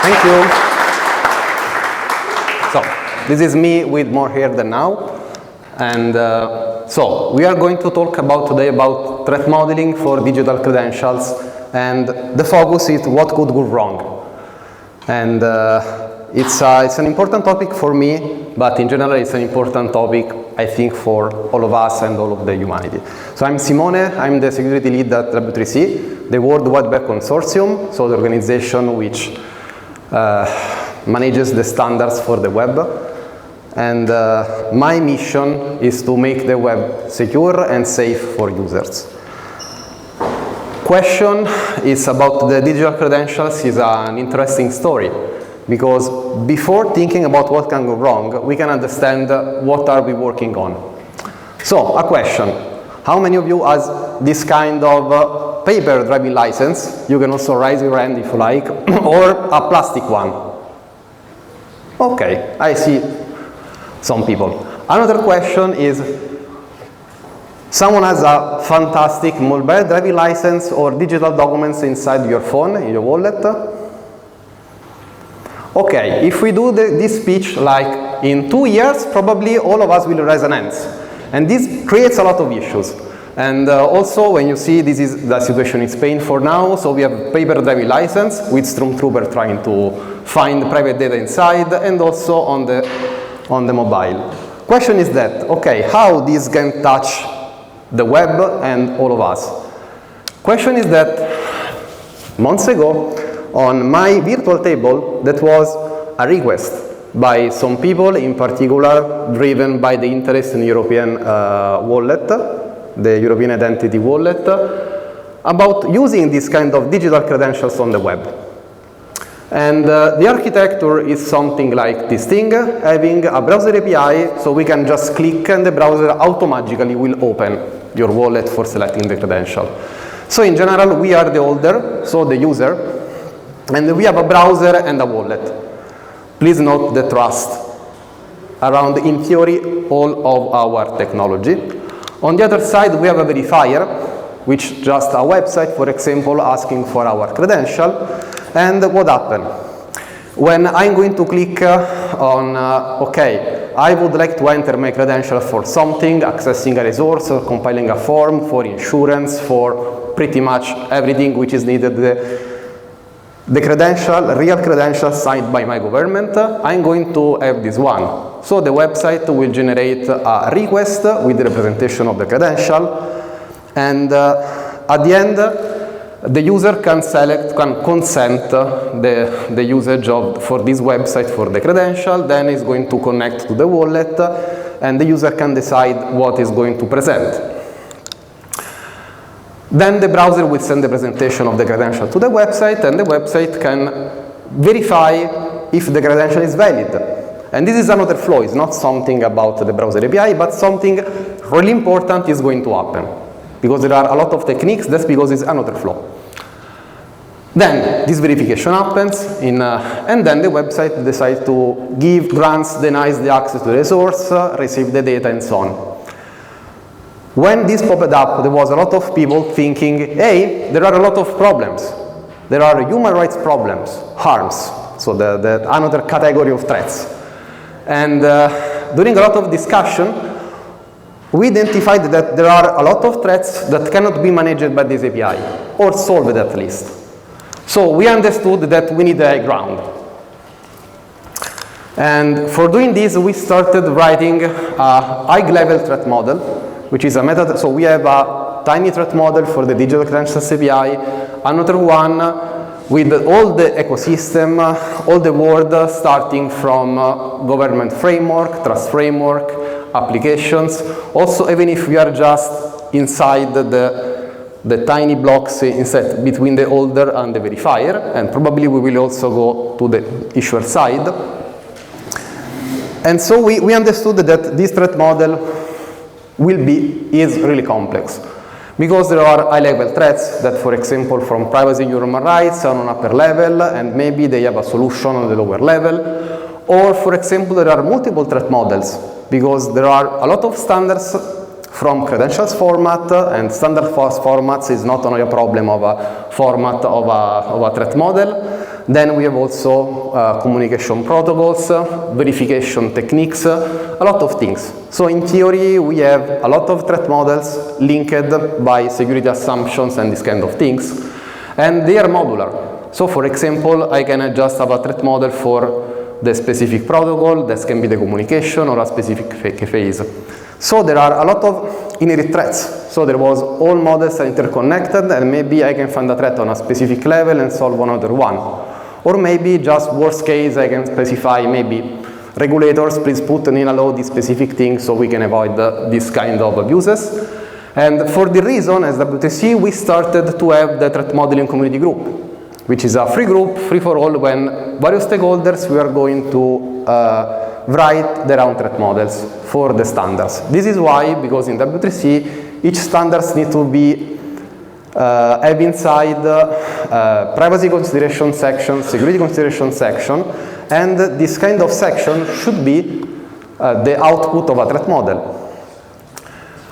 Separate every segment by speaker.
Speaker 1: Thank you. So, this is me with more hair than now. And so, we are going to talk today about threat modeling for digital credentials. And the focus is what could go wrong. And it's an important topic for me, but in general it's an important topic, I think, for all of us and all of the humanity. So I'm Simone, I'm the security lead at W3C, the World Wide Web Consortium, so the organization which manages the standards for the web. And my mission is to make the web secure and safe for users. Question is about the digital credentials is an interesting story, because before thinking about what can go wrong, we can understand what are we working on. So, a question. How many of you has this kind of paper driving license? You can also raise your hand if you like, or a plastic one. Okay, I see some people. Another question is, someone has a fantastic mobile driving license or digital documents inside your phone, in your wallet? Okay, if we do this speech like in 2 years, probably all of us will raise an hands. And this creates a lot of issues. And also, when you see this is the situation in Spain for now, so we have paper driving license with stormtrooper trying to find private data inside, and also on the mobile. Question is that, okay, how this can touch the web and all of us? Question is that months ago, on my virtual table, that was a request by some people, in particular driven by the interest in European wallet, the European Identity Wallet, about using this kind of digital credentials on the web. And the architecture is something like this thing, having a browser API, so we can just click and the browser automatically will open your wallet for selecting the credential. So in general, we are the holder, so the user, and we have a browser and a wallet. Please note the trust around, in theory, all of our technology. On the other side, we have a verifier, which just a website, for example, asking for our credential. And what happened? When I'm going to click on, okay, I would like to enter my credential for something, accessing a resource, or compiling a form, for insurance, for pretty much everything which is needed, the credential, real credential signed by my government, I'm going to have this one. So the website will generate a request with the representation of the credential, and at the end, the user can consent the usage for this website for the credential, then it's going to connect to the wallet, and the user can decide what is going to present. Then the browser will send the presentation of the credential to the website, and the website can verify if the credential is valid. And this is another flow. It's not something about the browser API, but something really important is going to happen. Because there are a lot of techniques, that's because it's another flow. Then this verification happens, and then the website decides to grants, denies the access to the resource, receive the data, and so on. When this popped up, there was a lot of people thinking, hey, there are a lot of problems. There are human rights problems, harms, so the another category of threats. And during a lot of discussion, we identified that there are a lot of threats that cannot be managed by this API, or solved at least. So we understood that we need a high ground. And for doing this, we started writing a high-level threat model, which is a method. So we have a tiny threat model for the digital credentials API, another one with all the ecosystem, all the world, starting from government framework, trust framework, applications. Also, even if we are just inside the tiny blocks inside between the holder and the verifier, and probably we will also go to the issuer side. And so we understood that this threat model is really complex, because there are high-level threats that, for example, from privacy and human rights are on upper level, and maybe they have a solution on the lower level. Or, for example, there are multiple threat models, because there are a lot of standards from credentials format, and standard formats is not only a problem of a format of a threat model, Then we have also communication protocols, verification techniques, a lot of things. So in theory, we have a lot of threat models linked by security assumptions and this kind of things, and they are modular. So for example, I can just have a threat model for the specific protocol, that can be the communication or a specific phase. So there are a lot of inherent threats. So there was all models are interconnected, and maybe I can find a threat on a specific level and solve another one. Or maybe just worst case, I can specify maybe regulators, please put in a law this specific thing so we can avoid this kind of abuses. And for the reason, as WTC, we started to have the threat modeling community group, which is a free group, free for all, when various stakeholders we are going to write their own threat models for the standards. This is why, because in W3C, each standards need to be have inside privacy consideration section, security consideration section, and this kind of section should be the output of a threat model.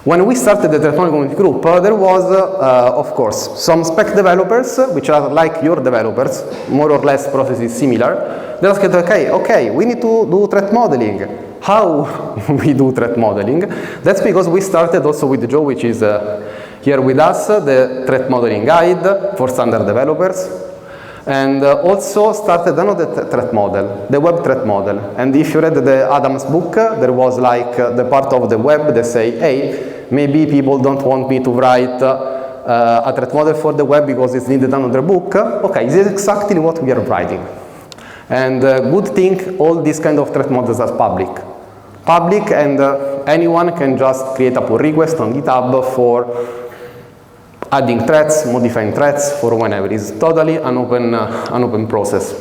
Speaker 1: When we started the threat model community group, there was, of course, some spec developers, which are like your developers, more or less processes similar. They asked, okay, we need to do threat modeling. How we do threat modeling? That's because we started also with Joe, which is here with us, the threat modeling guide for standard developers, and also started another threat model, the web threat model. And if you read the Adam's book, there was like the part of the web that say, hey, maybe people don't want me to write a threat model for the web because it's needed another book. Okay, this is exactly what we are writing. And good thing, all these kind of threat models are public. Public, and anyone can just create a pull request on GitHub for adding threats, modifying threats for whenever. It's totally an open process.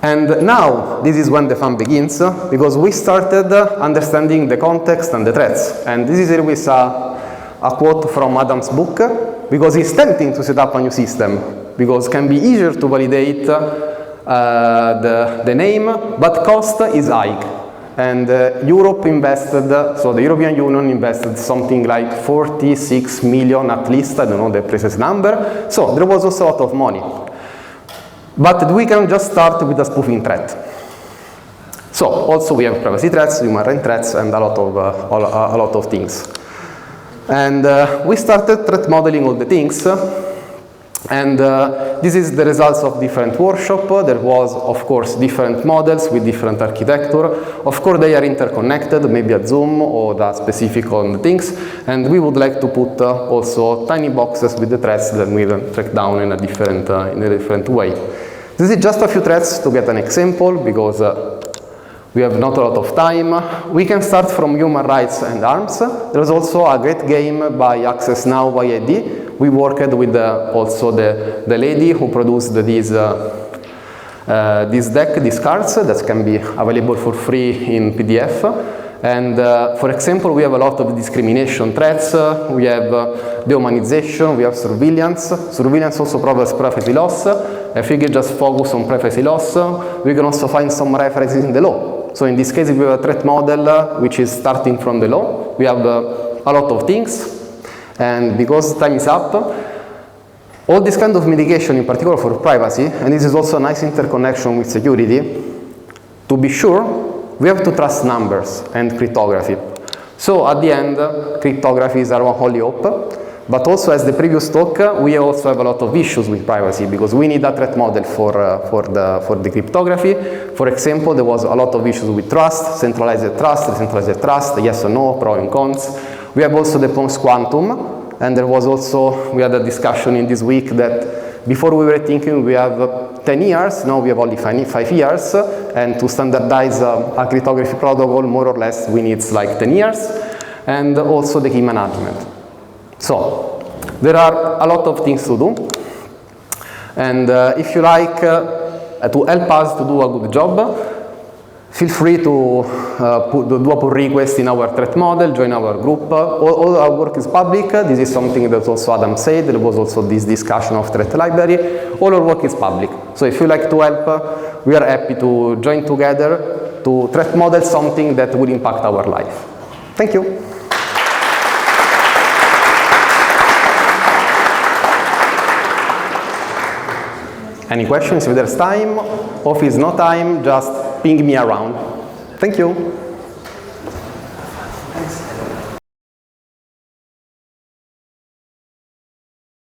Speaker 1: And now, this is when the fun begins, because we started understanding the context and the threats. And this is here with a quote from Adam's book, because it's tempting to set up a new system, because it can be easier to validate the name, but cost is high. And Europe invested, so the European Union invested something like 46 million at least, I don't know the precise number. So there was also a lot of money. But we can just start with a spoofing threat. So also we have privacy threats, human rights threats, and a lot of things. And we started threat modeling all the things. And this is the results of different workshops. There was, of course, different models with different architecture. Of course, they are interconnected, maybe at Zoom or that specific on the things. And we would like to put also tiny boxes with the threats that we will track down in a different way. This is just a few threats to get an example, because we have not a lot of time. We can start from human rights and arms. There's also a great game by Access Now by ID. We worked with also the lady who produced this deck, these cards that can be available for free in PDF. And for example, we have a lot of discrimination threats. We have dehumanization, we have surveillance. Surveillance also provides privacy loss. If we can just focus on privacy loss, we can also find some references in the law. So in this case, we have a threat model which is starting from the law. We have a lot of things. And because time is up, all this kind of mitigation, in particular for privacy, and this is also a nice interconnection with security, to be sure, we have to trust numbers and cryptography. So at the end, cryptography is our only hope. But also, as the previous talk, we also have a lot of issues with privacy, because we need a threat model for the cryptography. For example, there was a lot of issues with trust, centralized trust, decentralized trust, yes or no, pro and cons. We have also the post-quantum, and there was also, we had a discussion in this week that before we were thinking we have 10 years, now we have only 5 years, and to standardize a cryptography protocol, more or less, we need like 10 years, and also the key management. So, there are a lot of things to do, and if you like to help us to do a good job, feel free to do a pull request in our threat model, join our group. All our work is public. This is something that also Adam said. There was also this discussion of threat library. All our work is public. So if you like to help, we are happy to join together to threat model something that will impact our life. Thank you. Any questions? If there's time, or if it's no time, just ping me around. Thank you.
Speaker 2: Thanks.